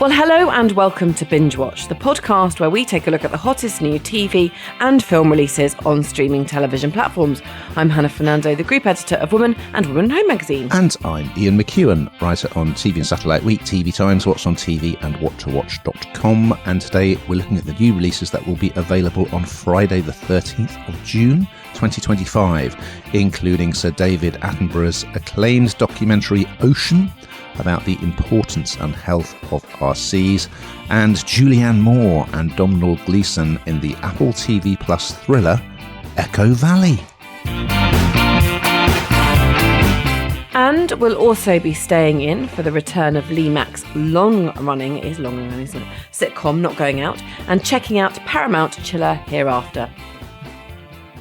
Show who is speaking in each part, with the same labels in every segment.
Speaker 1: Well, hello and welcome to Binge Watch, the podcast where we take a look at the hottest new TV and film releases on streaming television platforms. I'm Hannah Fernando, the group editor of Woman and Woman Home magazine.
Speaker 2: And I'm Ian McEwan, writer on TV and Satellite Week, TV Times, What's on TV and whattowatch.com. And today we're looking at the new releases that will be available on Friday the 13th of June 2025, including Sir David Attenborough's acclaimed documentary Ocean, about the importance and health of our seas, and Julianne Moore and Domhnall Gleeson in the Apple TV Plus thriller Echo Valley.
Speaker 1: And we'll also be staying in for the return of Lee Mack's long-running sitcom Not Going Out, and checking out Paramount Chiller Hereafter.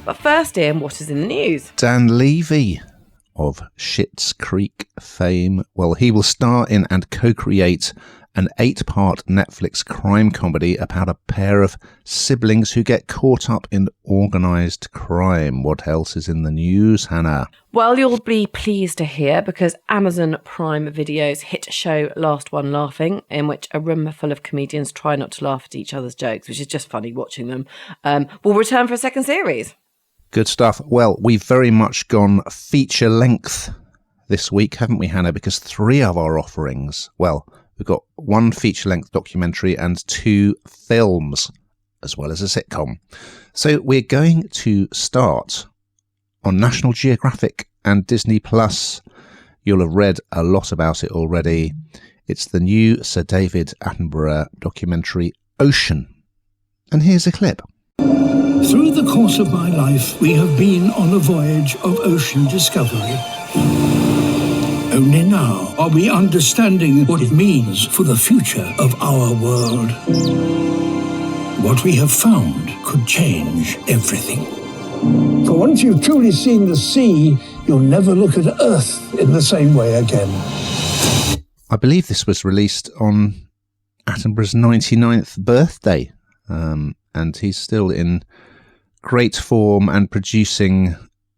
Speaker 1: But first, Ian, what is in the news?
Speaker 2: Dan Levy of Schitt's Creek fame. Well, he will star in and co-create an 8-part Netflix crime comedy about a pair of siblings who get caught up in organised crime. What else is in the news, Hannah?
Speaker 1: Well, you'll be pleased to hear, because Amazon Prime Video's hit show Last One Laughing, in which a room full of comedians try not to laugh at each other's jokes, which is just funny watching them, will return for a second series.
Speaker 2: Good stuff. Well, we've very much gone feature length this week, haven't we, Hannah? Because 3 of our offerings, well, we've got 1 feature length documentary and 2 films, as well as a sitcom. So we're going to start on National Geographic and Disney Plus. You'll have read a lot about it already. It's the new Sir David Attenborough documentary Ocean. And here's a clip.
Speaker 3: Through the course of my life, we have been on a voyage of ocean discovery. Only now are we understanding what it means for the future of our world. What we have found could change everything. For once you've truly seen the sea, you'll never look at Earth in the same way again.
Speaker 2: I believe this was released on Attenborough's 99th birthday, and he's still in great form and producing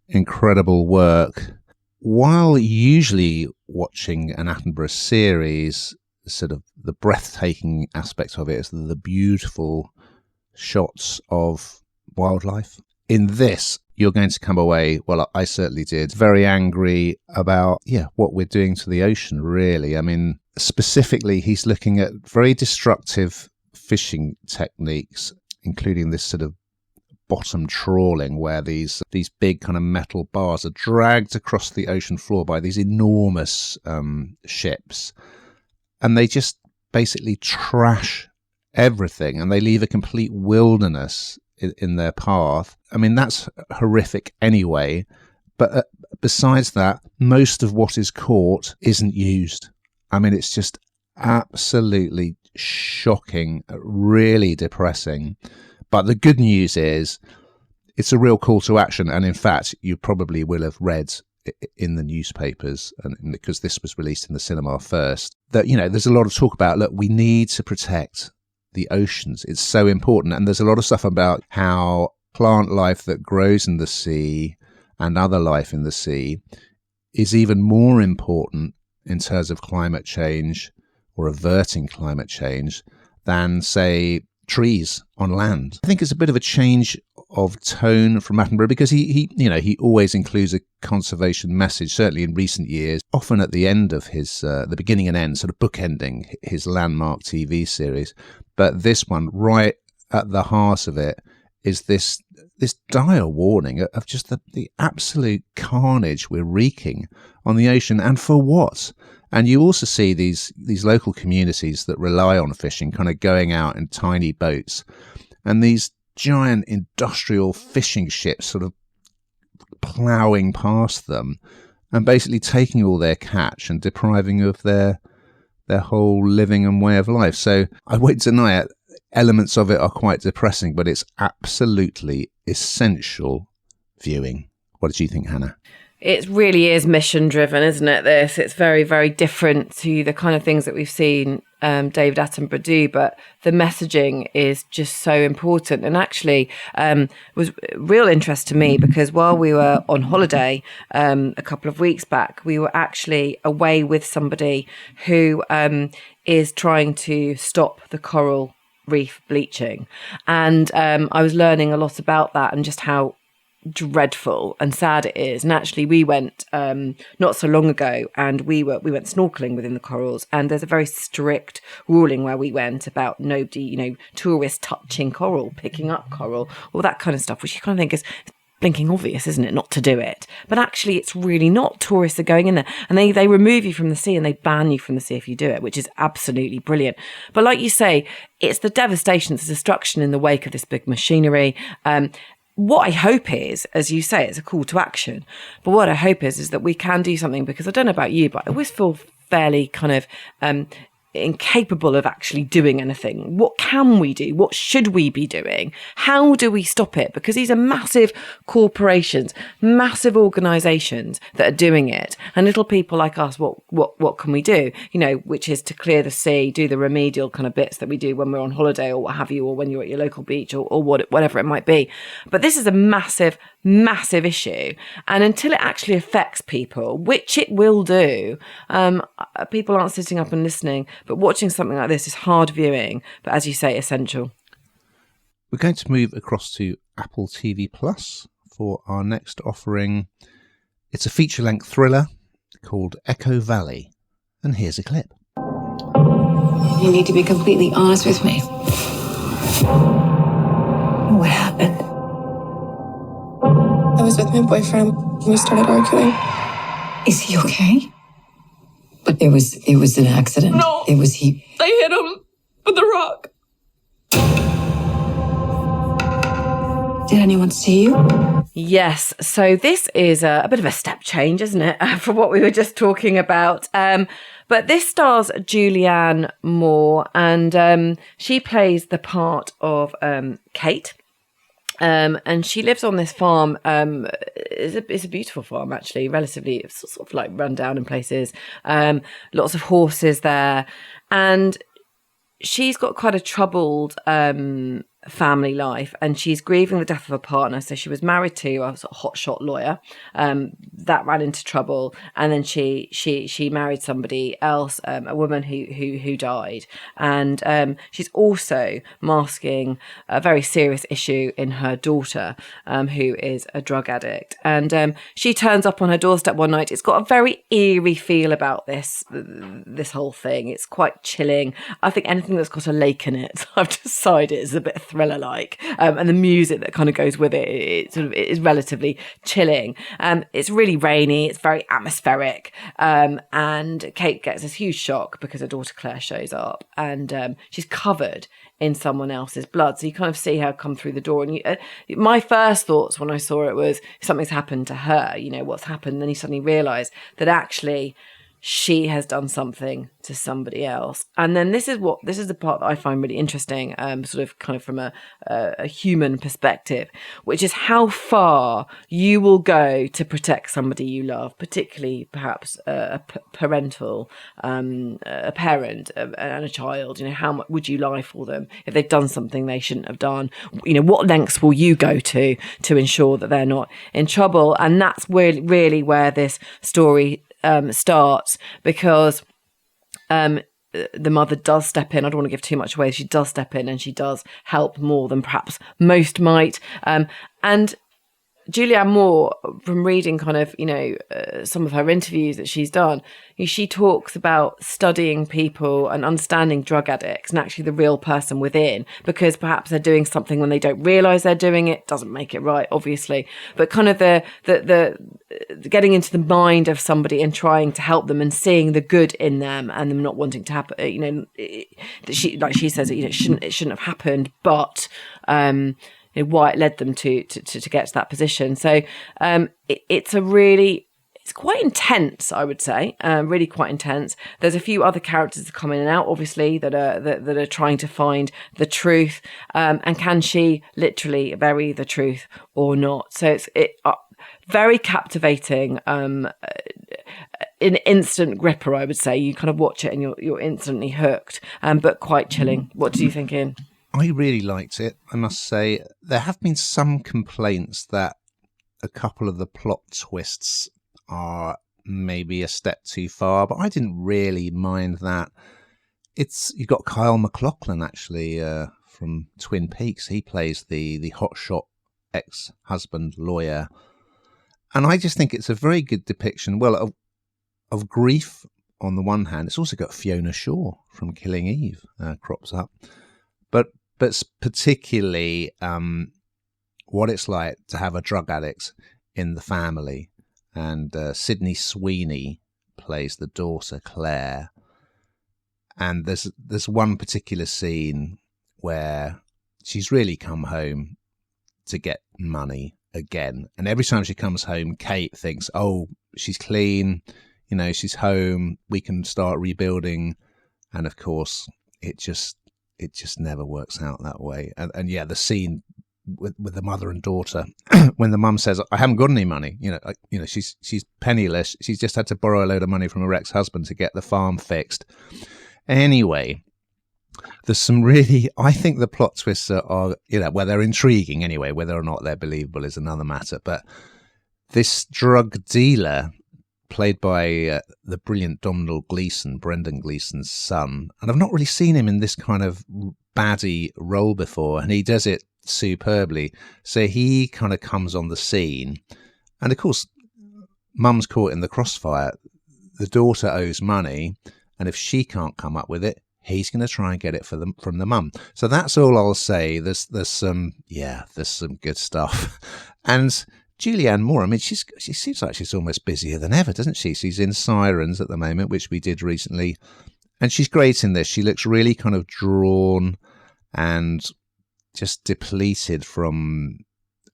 Speaker 2: incredible work. While usually watching an Attenborough series, sort of the breathtaking aspect of it is the beautiful shots of wildlife. In this, you're going to come away, well, I certainly did, very angry about, what we're doing to the ocean, really. I mean, specifically, he's looking at very destructive fishing techniques, including this sort of bottom trawling, where these big kind of metal bars are dragged across the ocean floor by these enormous ships, and they just basically trash everything, and they leave a complete wilderness in their path. I mean, that's horrific anyway, but besides that, most of what is caught isn't used. I mean, it's just absolutely shocking, really depressing. But the good news is it's a real call to action. And in fact, you probably will have read in the newspapers, and because this was released in the cinema first, that, there's a lot of talk about, look, we need to protect the oceans. It's so important. And there's a lot of stuff about how plant life that grows in the sea and other life in the sea is even more important in terms of climate change or averting climate change than, say, trees on land. I think it's a bit of a change of tone from Attenborough, because he always includes a conservation message, certainly in recent years, often at the end of his, the beginning and end, sort of bookending his landmark TV series. But this one, right at the heart of it, is this dire warning of just the absolute carnage we're wreaking on the ocean, and for what? And you also see these local communities that rely on fishing kind of going out in tiny boats, and these giant industrial fishing ships sort of ploughing past them and basically taking all their catch and depriving of their whole living and way of life. So I won't deny it, elements of it are quite depressing, but it's absolutely essential viewing. What did you think, Hannah?
Speaker 1: It really is mission driven, isn't it? It's very, very different to the kind of things that we've seen David Attenborough do, but the messaging is just so important. And actually was real interest to me because while we were on holiday a couple of weeks back, we were actually away with somebody who is trying to stop the coral reef bleaching. And I was learning a lot about that and just how dreadful and sad it is. And actually we went not so long ago and we went snorkeling within the corals, and there's a very strict ruling where we went about nobody, tourists touching coral, picking up coral, all that kind of stuff, which you kind of think is blinking obvious, isn't it, not to do it? But actually it's really not. Tourists are going in there and they remove you from the sea and they ban you from the sea if you do it, which is absolutely brilliant. But like you say, it's the devastation, it's the destruction in the wake of this big machinery. What I hope is, as you say, it's a call to action. But what I hope is that we can do something, because I don't know about you, but I always feel fairly kind of incapable of actually doing anything. What can we do? What should we be doing? How do we stop it? Because these are massive corporations, massive organisations that are doing it, and little people like us, what can we do? Which is to clear the sea, do the remedial kind of bits that we do when we're on holiday or what have you, or when you're at your local beach or whatever it might be. But this is a massive issue, and until it actually affects people, which it will do, people aren't sitting up and listening. But watching something like this is hard viewing, but as you say, essential.
Speaker 2: We're going to move across to Apple TV Plus for our next offering. It's a feature-length thriller called Echo Valley, and here's a clip.
Speaker 4: You need to be completely honest with me. What happened?
Speaker 5: I was with my boyfriend and we started arguing.
Speaker 4: Is he okay? But it was an accident.
Speaker 5: No.
Speaker 4: It was he.
Speaker 5: I hit him with a rock.
Speaker 4: Did anyone see you?
Speaker 1: Yes. So this is a bit of a step change, isn't it, from what we were just talking about? But this stars Julianne Moore, and she plays the part of Kate. And she lives on this farm. It's a beautiful farm, actually, relatively sort of like run down in places. Lots of horses there. And she's got quite a troubled family life, and she's grieving the death of her partner. So she was married to a sort of hotshot lawyer that ran into trouble, and then she married somebody else, a woman who died, and she's also masking a very serious issue in her daughter, who is a drug addict, and she turns up on her doorstep one night. It's got a very eerie feel about this whole thing. It's quite chilling. I think anything that's got a lake in it, I've decided, is a bit thriller-like, and the music that kind of goes with it sort of is relatively chilling. It's really rainy, it's very atmospheric, and Kate gets this huge shock because her daughter Claire shows up, and she's covered in someone else's blood. So you kind of see her come through the door, and my first thoughts when I saw it was something's happened to her, what's happened. Then you suddenly realise that actually she has done something to somebody else. And then this is the part that I find really interesting, sort of kind of from a human perspective, which is how far you will go to protect somebody you love, particularly perhaps a parental, a parent and a child. How much would you lie for them if they've done something they shouldn't have done? What lengths will you go to ensure that they're not in trouble? And that's really where this story starts, because the mother does step in. I don't want to give too much away. She does step in, and she does help more than perhaps most might. And Julianne Moore, from reading kind of, some of her interviews that she's done, she talks about studying people and understanding drug addicts and actually the real person within, because perhaps they're doing something when they don't realise they're doing it. Doesn't make it right, obviously, but kind of the getting into the mind of somebody and trying to help them and seeing the good in them and them not wanting to happen. She says, it shouldn't have happened, but why it led them to get to that position. So it's quite intense, I would say, really quite intense. There's a few other characters that come in and out, obviously, that are trying to find the truth, and can she literally bury the truth or not? So very captivating, an instant gripper, I would say. You kind of watch it and you're instantly hooked, but quite chilling. What do you think, Ian?
Speaker 2: I really liked it, I must say. There have been some complaints that a couple of the plot twists are maybe a step too far, but I didn't really mind that. You've got Kyle MacLachlan, actually, from Twin Peaks. He plays the hotshot ex-husband lawyer. And I just think it's a very good depiction, well, of grief on the one hand. It's also got Fiona Shaw from Killing Eve crops up. But particularly what it's like to have a drug addict in the family. And Sydney Sweeney plays the daughter, Claire. And there's one particular scene where she's really come home to get money again. And every time she comes home, Kate thinks, oh, she's clean, she's home, we can start rebuilding. And of course, it just never works out that way. And yeah, the scene with the mother and daughter, when the mum says, I haven't got any money, she's penniless. She's just had to borrow a load of money from her ex-husband to get the farm fixed. Anyway, there's some really, I think the plot twists are well, they're intriguing anyway. Whether or not they're believable is another matter. But this drug dealer, played by the brilliant Domhnall Gleeson, Brendan Gleeson's son, and I've not really seen him in this kind of baddie role before, and he does it superbly. So he kind of comes on the scene, and of course, mum's caught in the crossfire. The daughter owes money, and if she can't come up with it, he's going to try and get it from the mum. So that's all I'll say. There's some good stuff. And Julianne Moore, I mean, she seems like she's almost busier than ever, doesn't she? She's in Sirens at the moment, which we did recently. And she's great in this. She looks really kind of drawn and just depleted from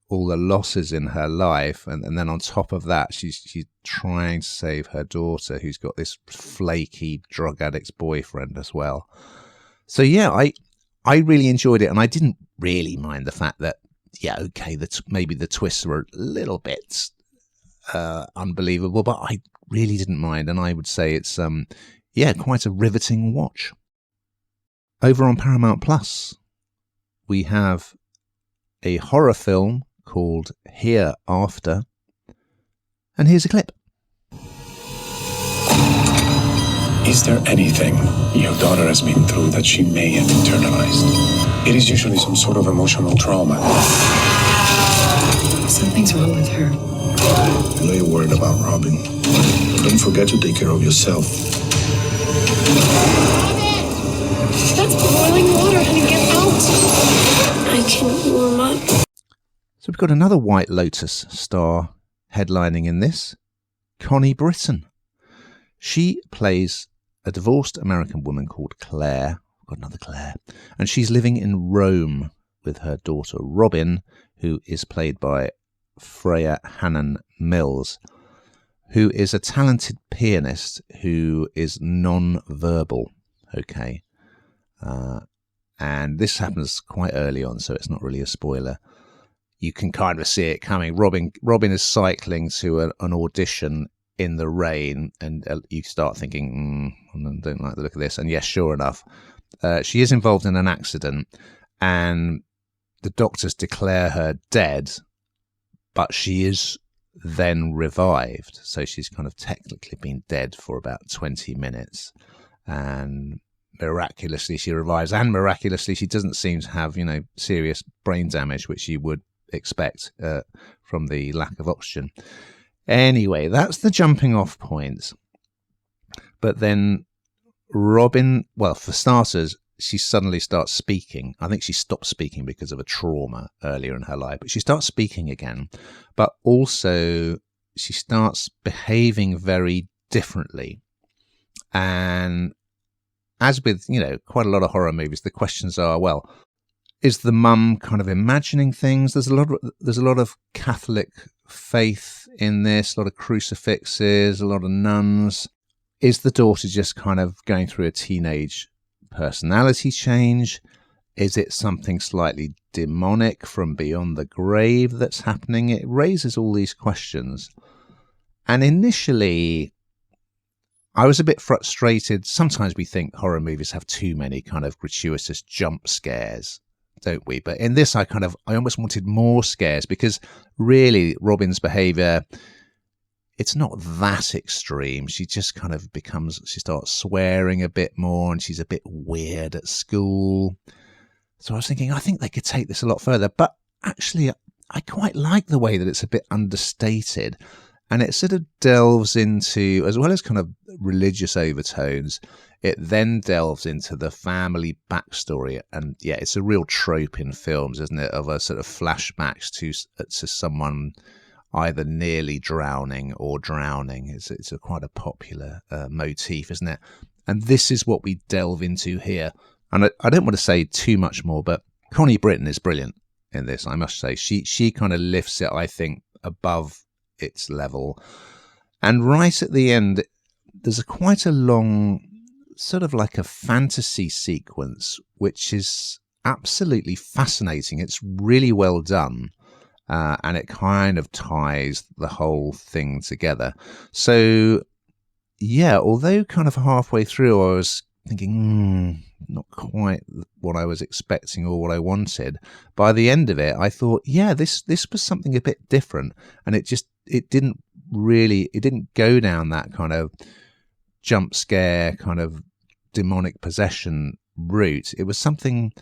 Speaker 2: all the losses in her life. And then on top of that, she's trying to save her daughter, who's got this flaky drug addict's boyfriend as well. So yeah, I really enjoyed it. And I didn't really mind the fact that, yeah, okay, maybe the twists were a little bit unbelievable, but I really didn't mind. And I would say it's, quite a riveting watch. Over on Paramount Plus, we have a horror film called Hereafter. And here's a clip.
Speaker 6: Is there anything your daughter has been through that she may have internalized? It is usually some sort of emotional trauma.
Speaker 4: Something's wrong with her.
Speaker 3: I know you're worried about Robin. Don't forget to take care of yourself.
Speaker 5: That's boiling water, honey. Get out. I can warm up.
Speaker 2: So we've got another White Lotus star headlining in this, Connie Britton. She plays a divorced American woman called Claire. We've got another Claire. And she's living in Rome with her daughter Robin, who is played by Freya Hannon Mills, who is a talented pianist who is non-verbal. Okay. And this happens quite early on, so it's not really a spoiler. You can kind of see it coming. Robin is cycling to an audition in the rain, and you start thinking, I don't like the look of this. And yes, sure enough, she is involved in an accident, and the doctors declare her dead, but she is then revived. So she's kind of technically been dead for about 20 minutes. And miraculously she revives, and miraculously she doesn't seem to have, serious brain damage, which you would expect from the lack of oxygen. Anyway, that's the jumping off point. But then Robin, well, for starters, she suddenly starts speaking. I think she stopped speaking because of a trauma earlier in her life, but she starts speaking again. But also she starts behaving very differently. And as with, quite a lot of horror movies, the questions are, well, is the mum kind of imagining things? There's a lot of Catholic faith in this, a lot of crucifixes, a lot of nuns. Is the daughter just kind of going through a teenage personality change? Is it something slightly demonic from beyond the grave that's happening? It raises all these questions. And initially, I was a bit frustrated. Sometimes we think horror movies have too many kind of gratuitous jump scares, don't we? But in this, I almost wanted more scares, because really Robin's behaviour, it's not that extreme. She just kind of she starts swearing a bit more, and she's a bit weird at school. So I was thinking, I think they could take this a lot further. But actually, I quite like the way that it's a bit understated. And it sort of delves into, as well as kind of religious overtones, it then delves into the family backstory. And yeah, it's a real trope in films, isn't it, of a sort of flashbacks to someone either nearly drowning or drowning. It's quite a popular motif, isn't it? And this is what we delve into here. And I don't want to say too much more, but Connie Britton is brilliant in this, I must say. She kind of lifts it, I think, above its level. And right at the end, there's quite a long, sort of like a fantasy sequence, which is absolutely fascinating. It's really well done. And it kind of ties the whole thing together. So, yeah, although kind of halfway through I was thinking, not quite what I was expecting or what I wanted, by the end of it, I thought, yeah, this was something a bit different. And it didn't go down that kind of jump scare, kind of demonic possession route. It was something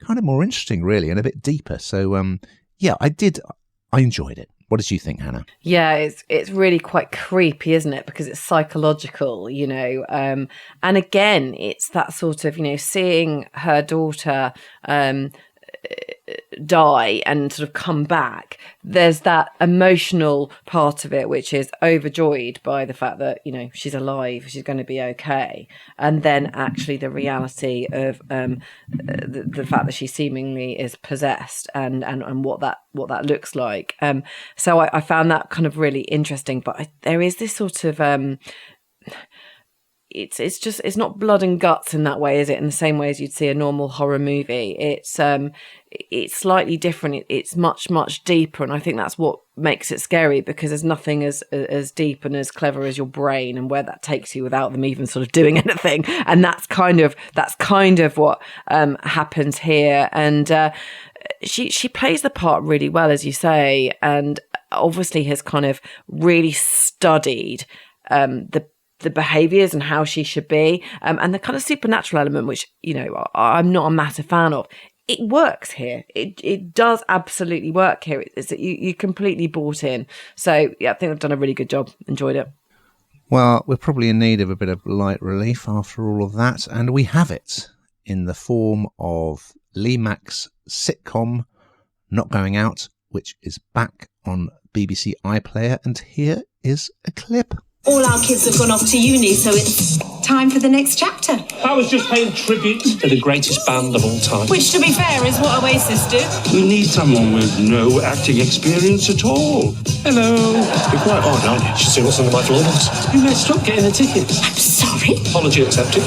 Speaker 2: kind of more interesting, really, and a bit deeper. So, yeah, I enjoyed it. What did you think, Hannah?
Speaker 1: Yeah, it's really quite creepy, isn't it? Because it's psychological, and again, it's that sort of, seeing her daughter die and sort of come back. There's that emotional part of it, which is overjoyed by the fact that, she's alive, she's going to be okay. And then actually the reality of the fact that she seemingly is possessed and what that looks like. So I found that kind of really interesting. But there is this sort of it's not blood and guts in that way, is it? In the same way as you'd see a normal horror movie, it's slightly different. It's much, much deeper, and I think that's what makes it scary, because there's nothing as deep and as clever as your brain and where that takes you without them even sort of doing anything. And that's kind of what happens here. And she plays the part really well, as you say, and obviously has kind of really studied the behaviours and how she should be, and the kind of supernatural element, which, I'm not a massive fan of. It works here. It does absolutely work here. It's that you completely bought in. So, yeah, I think they've done a really good job. Enjoyed it.
Speaker 2: Well, we're probably in need of a bit of light relief after all of that, and we have it in the form of Lee Mack's sitcom Not Going Out, which is back on BBC iPlayer, and here is a clip.
Speaker 7: All our kids have gone off to uni, so it's time for the next chapter.
Speaker 8: I was just paying tribute to the greatest band of all time.
Speaker 7: Which, to be fair, is what Oasis do.
Speaker 8: We need someone with no acting experience at all. Hello. You're quite odd, aren't you? Should see what's under my floorboards. You messed up getting the tickets.
Speaker 7: I'm sorry.
Speaker 8: Apology accepted.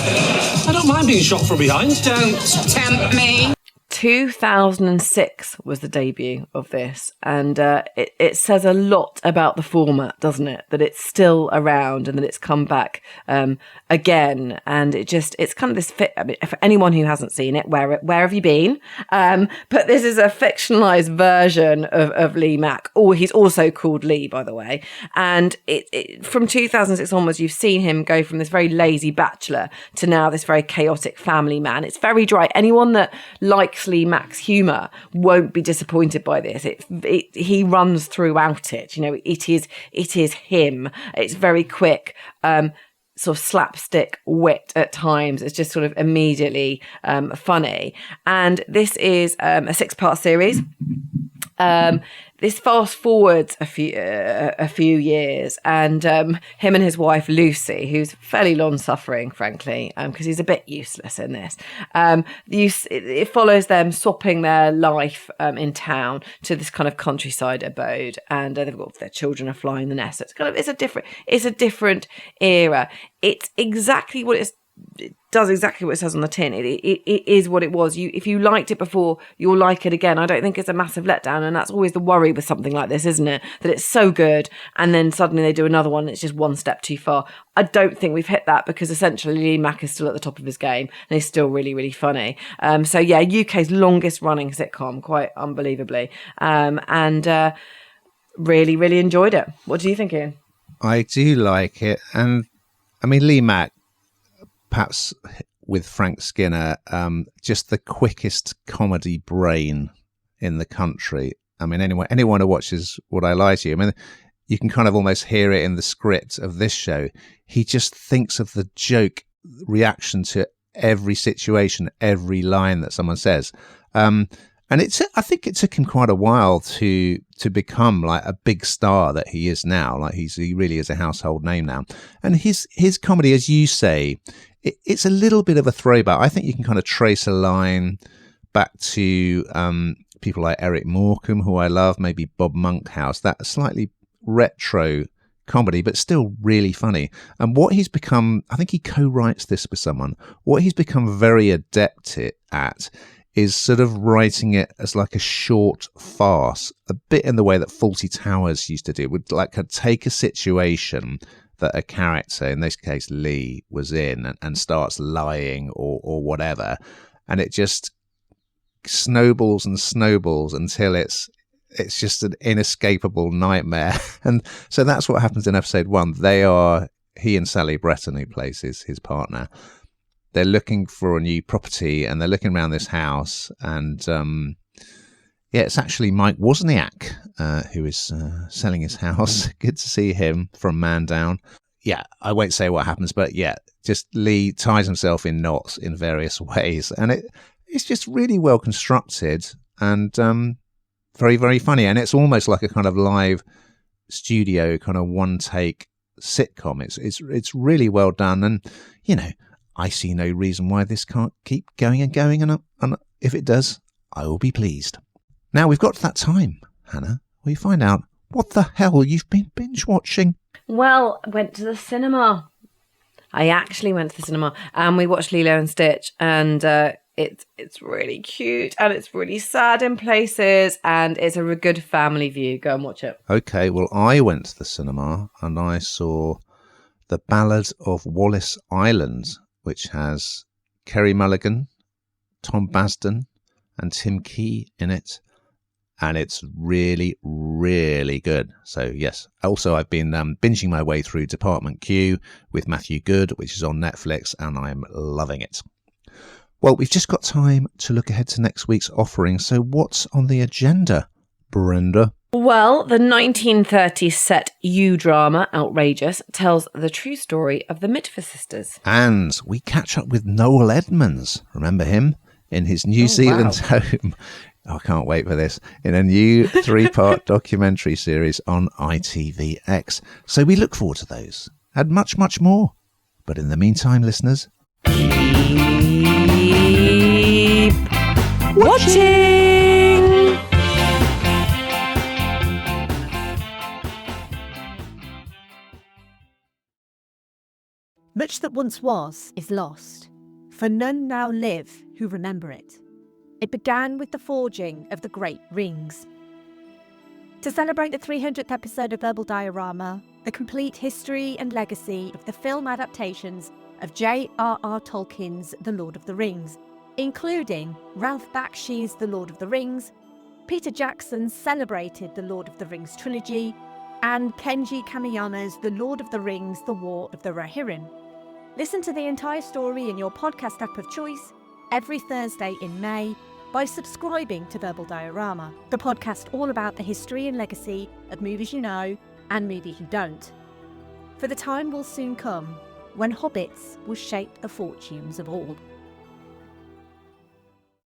Speaker 8: I don't mind being shot from behind.
Speaker 7: Don't tempt me.
Speaker 1: 2006 was the debut of this, and it says a lot about the format, doesn't it? That it's still around and that it's come back again, and it's kind of this fit. I mean, for anyone who hasn't seen it, where have you been? But this is a fictionalized version of Lee Mack, or he's also called Lee, by the way. And it from 2006 onwards, you've seen him go from this very lazy bachelor to now this very chaotic family man. It's very dry. Anyone that likes Lee Mack's humour won't be disappointed by this. He runs throughout it. It is him. It's very quick, sort of slapstick wit at times. It's just sort of immediately funny. And this is a 6-part series. This fast forwards a few years, and him and his wife Lucy, who's fairly long-suffering, frankly, because he's a bit useless in this. It follows them swapping their life in town to this kind of countryside abode, and they've got their children are flying the nest. So it's a different era. It's exactly what it's does exactly what it says on the tin. It is what it was. If you liked it before, you'll like it again. I don't think it's a massive letdown, and that's always the worry with something like this, isn't it? That it's so good, and then suddenly they do another one, and it's just one step too far. I don't think we've hit that, because essentially Lee Mack is still at the top of his game, and he's still really, really funny. So yeah, UK's longest running sitcom, quite unbelievably, and really, really enjoyed it. What do you think, Ian?
Speaker 2: I do like it, and I mean, Lee Mack, perhaps with Frank Skinner, just the quickest comedy brain in the country. I mean, anyone who watches Would I Lie to You, I mean, you can kind of almost hear it in the script of this show. He just thinks of the joke reaction to every situation, every line that someone says. And I think it took him quite a while to become like a big star that he is now. Like he really is a household name now. And his comedy, as you say, it's a little bit of a throwback. I think you can kind of trace a line back to people like Eric Morecambe, who I love, maybe Bob Monkhouse, that slightly retro comedy, but still really funny. And what he's become, I think he co-writes this with someone, what he's become very adept at is sort of writing it as like a short farce, a bit in the way that Fawlty Towers used to do, would like take a situation that a character, in this case Lee, was in and starts lying or whatever, and it just snowballs and snowballs until it's just an inescapable nightmare. And so that's what happens in episode 1. He and Sally Bretton, who plays his partner, they're looking for a new property, and they're looking around this house, and it's actually Mike Wozniak who is selling his house. Good to see him from Man Down. Yeah, I won't say what happens, but yeah, just Lee ties himself in knots in various ways, and it's just really well constructed and very, very funny. And it's almost like a kind of live studio kind of one take sitcom. It's really well done, and you know, I see no reason why this can't keep going and going, and if it does, I will be pleased. Now we've got to that time, Hannah, where you find out what the hell you've been binge watching.
Speaker 1: Well, I went to the cinema. I actually went to the cinema, and we watched Lilo and Stitch, and it's really cute, and it's really sad in places, and it's a good family view. Go and watch it.
Speaker 2: Okay, well, I went to the cinema and I saw The Ballad of Wallace Island, which has Kerry Mulligan, Tom Basden, and Tim Key in it. And it's really, really good. So, yes. Also, I've been binging my way through Department Q with Matthew Good, which is on Netflix, and I'm loving it. Well, we've just got time to look ahead to next week's offering. So what's on the agenda, Brenda?
Speaker 1: Well, the 1930s set U-drama, Outrageous, tells the true story of the Mitford sisters.
Speaker 2: And we catch up with Noel Edmonds. Remember him? In his New Zealand home. Oh, I can't wait for this. In a new 3-part documentary series on ITVX. So we look forward to those and much, much more. But in the meantime, listeners,
Speaker 1: keep watching!
Speaker 9: Much that once was is lost, for none now live who remember it. It began with the forging of the Great Rings. To celebrate the 300th episode of Verbal Diorama, the complete history and legacy of the film adaptations of J.R.R. Tolkien's The Lord of the Rings, including Ralph Bakshi's The Lord of the Rings, Peter Jackson's celebrated The Lord of the Rings trilogy, and Kenji Kamiyama's The Lord of the Rings, The War of the Rohirrim. Listen to the entire story in your podcast app of choice every Thursday in May by subscribing to Verbal Diorama, the podcast all about the history and legacy of movies you know and movies you don't. For the time will soon come when hobbits will shape the fortunes of all.